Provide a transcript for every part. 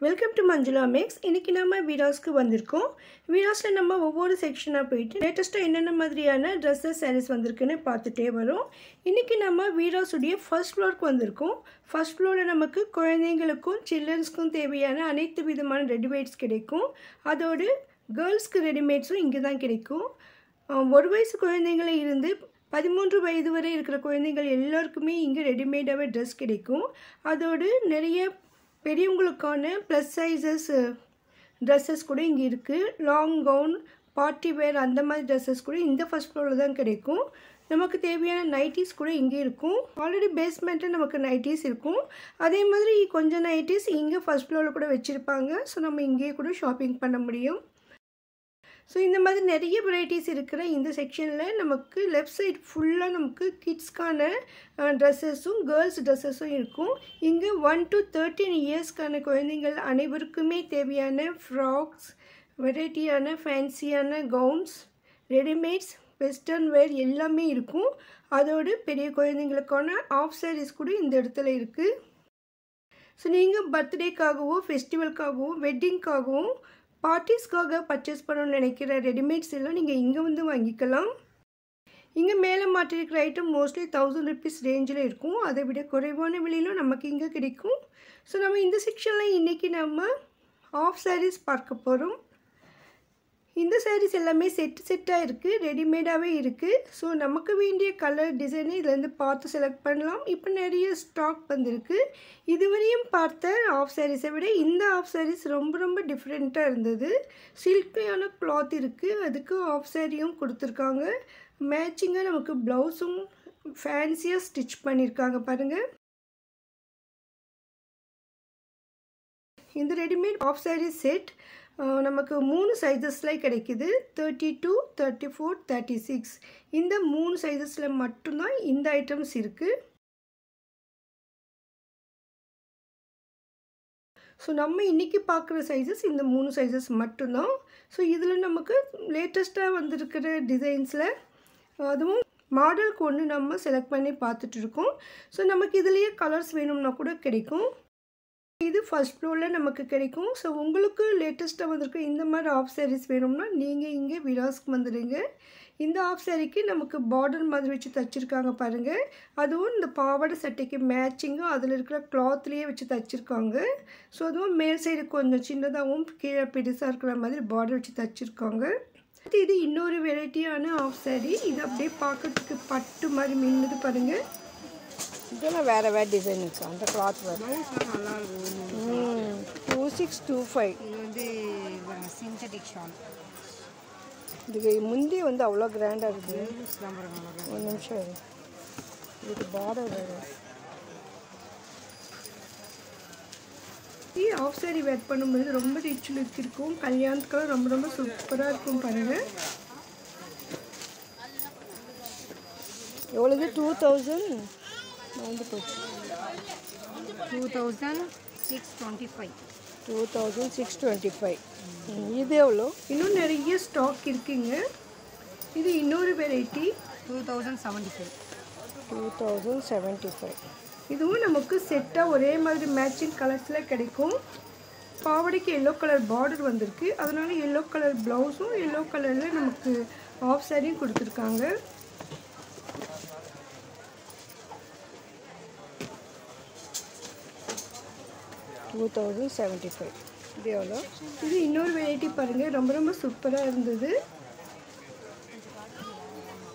Welcome to Manjula maths. இன்றைக்கி நம்ம வீராஸ்க்கு வந்திருக்கோம். வீராஸில் நம்ம ஒவ்வொரு செக்ஷனாக போயிட்டு லேட்டஸ்ட்டாக என்னென்ன மாதிரியான ட்ரெஸ்ஸஸ் சாரீஸ் வந்திருக்குன்னு பார்த்துட்டே வரோம். இன்றைக்கி நம்ம வீராஸுடைய ஃபர்ஸ்ட் ஃப்ளோருக்கு வந்திருக்கோம். ஃபர்ஸ்ட் ஃப்ளோரில் நமக்கு குழந்தைங்களுக்கும் சில்ட்ரன்ஸ்க்கும் தேவையான அனைத்து விதமான ரெடிமேட்ஸ் கிடைக்கும். அதோடு கேர்ள்ஸ்க்கு ரெடிமேட்ஸும் இங்கே தான் கிடைக்கும். 1 வயசு குழந்தைங்கள இருந்து 13 வயது வரை இருக்கிற குழந்தைகள் எல்லாருக்குமே இங்கே ரெடிமேடாகவே ட்ரெஸ் கிடைக்கும். அதோடு நிறைய பெரியவங்களுக்கான ப்ளஸ் சைஸஸ் ட்ரெஸ்ஸஸ் கூட இங்கே இருக்குது. லாங் கவுன், பார்ட்டி வேர் அந்த மாதிரி ட்ரெஸ்ஸஸ் கூட இந்த ஃபர்ஸ்ட் ஃப்ளோரில் தான் கிடைக்கும். நமக்கு தேவையான நைட்டிஸ் கூட இங்கே இருக்கும். ஆல்ரெடி பேஸ்மெண்ட்டில் நமக்கு நைட்டிஸ் இருக்கும். அதே மாதிரி கொஞ்சம் நைட்டிஸ் இங்கே ஃபர்ஸ்ட் ஃப்ளோரில் கூட வச்சுருப்பாங்க. ஸோ நம்ம இங்கேயே கூட ஷாப்பிங் பண்ண முடியும். ஸோ இந்த மாதிரி நிறைய வெரைட்டிஸ் இருக்கிற இந்த செக்ஷனில் நமக்கு லெஃப்ட் சைட் ஃபுல்லாக நமக்கு கிட்ஸ்க்கான ட்ரெஸ்ஸஸும் கேர்ள்ஸ் ட்ரெஸ்ஸஸும் இருக்கும். இங்கே 1 to 13 இயர்ஸ்க்கான குழந்தைகள் அனைவருக்குமே தேவையான ஃப்ராக்ஸ், வெரைட்டியான ஃபேன்சியான கவுன்ஸ், ரெடிமேட்ஸ், வெஸ்டர்ன் வேர் எல்லாமே இருக்கும். அதோடு பெரிய குழந்தைங்களுக்கான ஆஃப் சாரீஸ் கூட இந்த இடத்துல இருக்குது. ஸோ நீங்கள் பர்த்டேக்காகவும் ஃபெஸ்டிவலுக்காகவும் வெட்டிங்க்காகவும் பார்ட்டிஸ்க்காக பர்ச்சேஸ் பண்ணணும்னு நினைக்கிற ரெடிமேட்ஸ் எல்லாம் நீங்கள் இங்கே வந்து வாங்கிக்கலாம். இங்கே மேலே மாட்டிருக்கிற ஐட்டம் மோஸ்ட்லி 1000 rupees ரேஞ்சில் இருக்கும். அதை விட குறைவான விலையிலும் நமக்கு இங்கே கிடைக்கும். ஸோ நம்ம இந்த செக்ஷனில் இன்றைக்கி நம்ம ஆஃப் சாரீஸ் பார்க்க போகிறோம். இந்த சாரீஸ் எல்லாமே செட்டாக இருக்குது, ரெடிமேடாகவே இருக்குது. ஸோ நமக்கு வேண்டிய கலர் டிசைனை இதுலேருந்து பார்த்து செலக்ட் பண்ணலாம். இப்போ நிறைய ஸ்டாக் வந்திருக்கு. இதுவரையும் பார்த்த ஆஃப் சாரீஸை விட இந்த ஆஃப் சாரீஸ் ரொம்ப டிஃப்ரெண்ட்டாக இருந்தது. சில்கியான கிளாத் இருக்குது, அதுக்கு ஆஃப் சாரியும் கொடுத்துருக்காங்க. மேட்சிங்காக நமக்கு ப்ளவுஸும் ஃபேன்சியாக ஸ்டிச் பண்ணியிருக்காங்க பாருங்கள். இந்த ரெடிமேட் ஆஃப் சாரீ செட் நமக்கு 3 சைஸஸில் கிடைக்குது. 32, 34, 36 இந்த 3 சைஸஸில் மட்டும்தான் இந்த ஐட்டம்ஸ் இருக்குது. ஸோ நம்ம இன்றைக்கி பார்க்குற சைஸஸ் இந்த 3 சைஸஸ் மட்டும்தான். ஸோ இதில் நமக்கு லேட்டஸ்ட்டாக வந்திருக்கிற டிசைன்ஸில் அதுவும் மாடலுக்கு ஒன்று நம்ம செலக்ட் பண்ணி பார்த்துட்ருக்கோம். ஸோ நமக்கு இதுலேயே கலர்ஸ் வேணும்னா கூட கிடைக்கும். இது ஃபர்ஸ்ட் ஃப்ளோரில் நமக்கு கிடைக்கும். ஸோ உங்களுக்கு லேட்டஸ்ட்டாக வந்திருக்க இந்த மாதிரி ஆஃப் சாரீஸ் வேணும்னா நீங்கள் இங்கே விராஸ்க்கு வந்துடுங்க. இந்த ஆஃப் சாரீக்கு நமக்கு பார்டர் மாதிரி வச்சு தைச்சிருக்காங்க பாருங்கள். அதுவும் இந்த பாவாடை சட்டைக்கு மேட்சிங்காக அதில் இருக்கிற கிளாத்லேயே வச்சு தைச்சிருக்காங்க. ஸோ அதுவும் மேல் சைடு கொஞ்சம் சின்னதாகவும் கீழே பெருசாக இருக்கிற மாதிரி பார்டர் வச்சு தைச்சிருக்காங்க. இது இன்னொரு வெரைட்டியான ஆஃப் சாரீ. இது அப்படியே பார்க்கறதுக்கு பட்டு மாதிரி மின்னுது பாருங்கள். இதெல்லாம் வேறு டிசைன் இருக்கு. அந்த கிளாத் வரும். 2625 இது வந்து சிந்தட்டிக் ஷால். இதுக்கு முந்தி வந்து அவ்வளோ கிராண்டாக இருக்குது. ஒரு நிமிஷம் இது. இதுக்கு பார்டர் வரும். ஆஃப் சாரி வேர் பண்ணும்போது ரொம்ப ரிச் லுக் இருக்கும். கல்யாணத்துக்கெல்லாம் ரொம்ப சூப்பராக இருக்கும் பாருங்கள். எவ்வளோது? 2000 வந்து போச்சு. 2625. 2625. இது எவ்வளோ? இன்னும் நிறைய ஸ்டாக் இருக்குங்க. இது இன்னொரு வெரைட்டி 2075. 2075. இதுவும் நமக்கு செட்டாக ஒரே மாதிரி மேட்சிங் கலர்ஸில் கிடைக்கும். பாவாடைக்கு எல்லோ கலர் பார்டர் வந்திருக்கு. அதனால எல்லோ கலர் ப்ளவுஸும் எல்லோ கலரில் நமக்கு ஆஃப் சாரியும் கொடுத்துருக்காங்க. $2075. இது எவ்வளோ? இது இன்னொரு வெரைட்டி பாருங்கள். ரொம்ப சூப்பராக இருந்தது.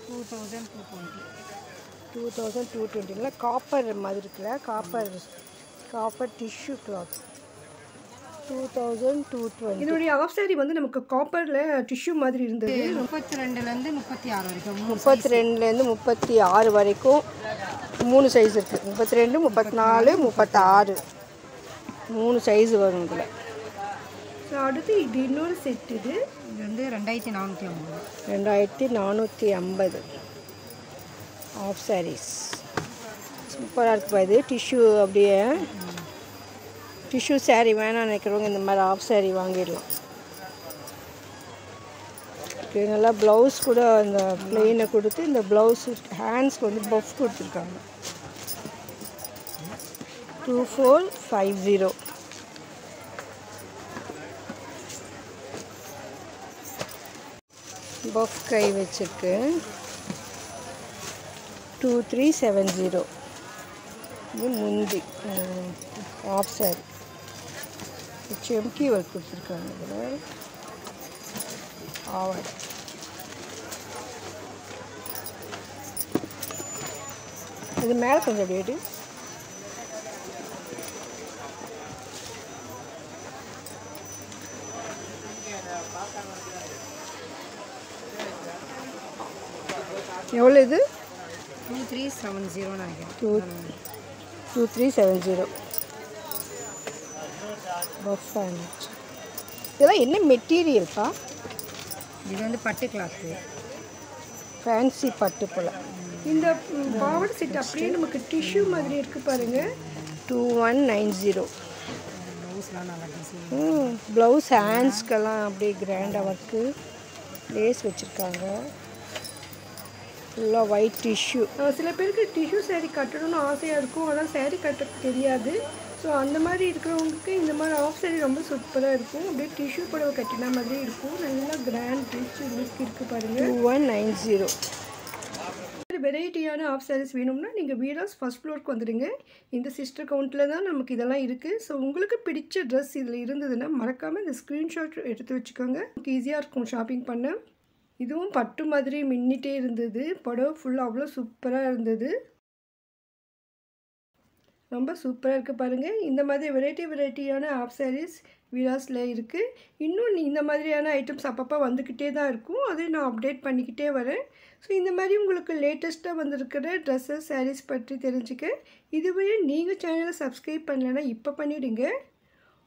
2220. இல்லை காப்பர் மாதிரி இருக்குல்ல, காப்பர் டிஷ்யூ கிளாத். 2220. இதனுடைய ஆஃப் சாரி வந்து நமக்கு காப்பரில் டிஷ்யூ மாதிரி இருந்தது. 32லேருந்து 36 வரைக்கும். 32லேருந்து 36 வரைக்கும் 3 சைஸ் இருக்குது. 32, 34, 36 3 சைஸ் வரும் இதில். ஸோ அடுத்து இது இன்னொரு செட். இது வந்து 2450. 2450 ஆஃப் சாரீஸ். சூப்பராக இருக்குப்பா. இது டிஷ்யூ அப்படியே டிஷ்யூ சாரீ வேணாம் நினைக்கிறவங்க இந்த மாதிரி ஆஃப் சாரீ வாங்கிடலாம். நல்லா ப்ளவுஸ் கூட அந்த ப்ளெயினை கொடுத்து இந்த ப்ளவுஸ் ஹேண்ட்ஸ்க்கு வந்து பஃப் கொடுத்துருக்காங்க. 2450. பஃப் கை வச்சுருக்கு 2370. இது முந்தி ஆஃப் சாரி செம்கி ஒர்க் கொடுத்துருக்காங்க. இதில் ஆவாய் இது மேலே கொஞ்சம் டேட்டு எவ்வளோ இது 2370 நினைக்கிறேன். 2370 பஃப் ஃபேன்ச். இதெல்லாம் என்ன மெட்டீரியல்ப்பா? இது வந்து பட்டு கிளாத்து, ஃபேன்சி பட்டு போல். இந்த பாவாடை செட் அப்படியே நமக்கு டிஷ்யூ மாதிரி இருக்குது பாருங்கள். 2190. ப்ளவுஸ்லாம் நல்லா டிசைன். ப்ளவுஸ் ஹேண்ட்ஸ்க்கெல்லாம் அப்படியே கிராண்டாக ஒர்க்கு லேஸ் வச்சுருக்காங்க. ஃபுல்லாக ஒயிட் டிஷ்யூ. சில பேருக்கு டிஷ்யூ சேரீ கட்டணும்னு ஆசையாக இருக்கும், ஆனால் சேரீ கட்ட தெரியாது. ஸோ அந்த மாதிரி இருக்கிறவங்களுக்கு இந்த மாதிரி ஆஃப் சேரீ ரொம்ப சூப்பராக இருக்கும். அப்படியே டிஷ்யூ புடவை கட்டின மாதிரி இருக்கும். நல்லா கிராண்ட் ரிச் லுக் இருக்குது பாருங்கள். 2190. வெரைட்டியான ஆஃப் சாரீஸ் வேணும்னா நீங்கள் வீராஸ் ஃபர்ஸ்ட் ஃப்ளோருக்கு வந்துடுங்க. இந்த சிஸ்டர் கவுண்ட்டில் தான் நமக்கு இதெல்லாம் இருக்குது. ஸோ உங்களுக்கு பிடிச்ச ட்ரெஸ் இதில் இருந்ததுன்னா மறக்காமல் இந்த ஸ்க்ரீன்ஷாட் எடுத்து வச்சுக்கோங்க. உங்களுக்கு ஈஸியாக இருக்கும் ஷாப்பிங் பண்ண. இதுவும் பட்டு மாதிரி மின்னிட்டே இருந்தது. புடவை ஃபுல்லாக அவ்வளோ சூப்பராக இருந்தது. ரொம்ப சூப்பராக இருக்குது பாருங்கள். இந்த மாதிரி வெரைட்டியான ஆஃப் சாரீஸ் வீராஸில் இருக்குது. இன்னும் இந்த மாதிரியான ஐட்டம்ஸ் அப்பப்போ வந்துக்கிட்டே தான் இருக்கும். அதையும் நான் அப்டேட் பண்ணிக்கிட்டே வரேன். ஸோ இந்த மாதிரி உங்களுக்கு லேட்டஸ்ட்டாக வந்திருக்கிற ட்ரெஸ்ஸஸ் சாரீஸ் பற்றி தெரிஞ்சுக்க இதுவே நீங்கள் சேனலை சப்ஸ்கிரைப் பண்ணலைன்னா இப்போ பண்ணிவிடுங்க.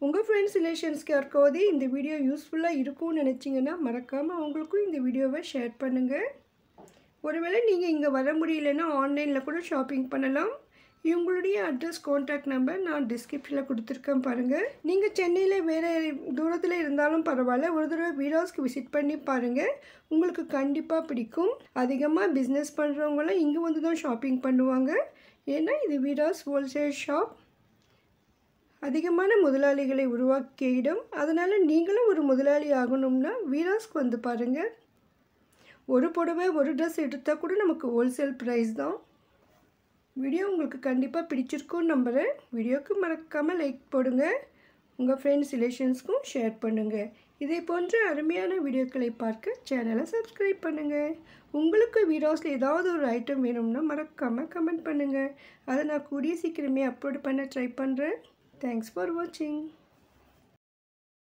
உங்கள் ஃப்ரெண்ட்ஸ் ரிலேஷன்ஸ்க்கு யாருக்காவது இந்த வீடியோ யூஸ்ஃபுல்லாக இருக்கும்னு நினச்சிங்கன்னா மறக்காமல் அவங்களுக்கும் இந்த வீடியோவை ஷேர் பண்ணுங்கள். ஒருவேளை நீங்கள் இங்கே வர முடியலன்னா ஆன்லைனில் கூட ஷாப்பிங் பண்ணலாம். இவங்களுடைய அட்ரஸ் கான்டாக்ட் நம்பர் நான் டிஸ்கிரிப்ஷனில் கொடுத்துருக்கேன் பாருங்கள். நீங்கள் சென்னையில் வேறு தூரத்தில் இருந்தாலும் பரவாயில்ல, ஒரு தடவை வீராஸ்க்கு விசிட் பண்ணி பாருங்கள். உங்களுக்கு கண்டிப்பாக பிடிக்கும். அதிகமாக பிஸ்னஸ் பண்ணுறவங்களாம் இங்கே வந்து தான் ஷாப்பிங் பண்ணுவாங்க. ஏன்னா இது வீராஸ் ஹோல்சேல் ஷாப். அதிகமான முதலாளிகளை உருவாக்கிய இடம். அதனால் நீங்களும் ஒரு முதலாளி ஆகணும்னா வீராஸ்க்கு வந்து பாருங்கள். ஒரு புடவை ஒரு ட்ரெஸ் எடுத்தால் கூட நமக்கு ஹோல்சேல் ப்ரைஸ் தான். வீடியோ உங்களுக்கு கண்டிப்பாக பிடிச்சிருக்கும்னு நம்புகிறேன். வீடியோவுக்கு மறக்காமல் லைக் போடுங்க. உங்கள் ஃப்ரெண்ட்ஸ் ரிலேஷன்ஸ்க்கும் ஷேர் பண்ணுங்கள். இதே போன்ற அருமையான வீடியோக்களை பார்க்க சேனலை சப்ஸ்கிரைப் பண்ணுங்கள். உங்களுக்கு வீடியோஸில் ஏதாவது ஒரு ஐட்டம் வேணும்னா மறக்காமல் கமெண்ட் பண்ணுங்கள். அதை நான் கூடிய சீக்கிரமே அப்லோட் பண்ண ட்ரை பண்ணுறேன். தேங்க்ஸ் ஃபார் வாட்சிங்.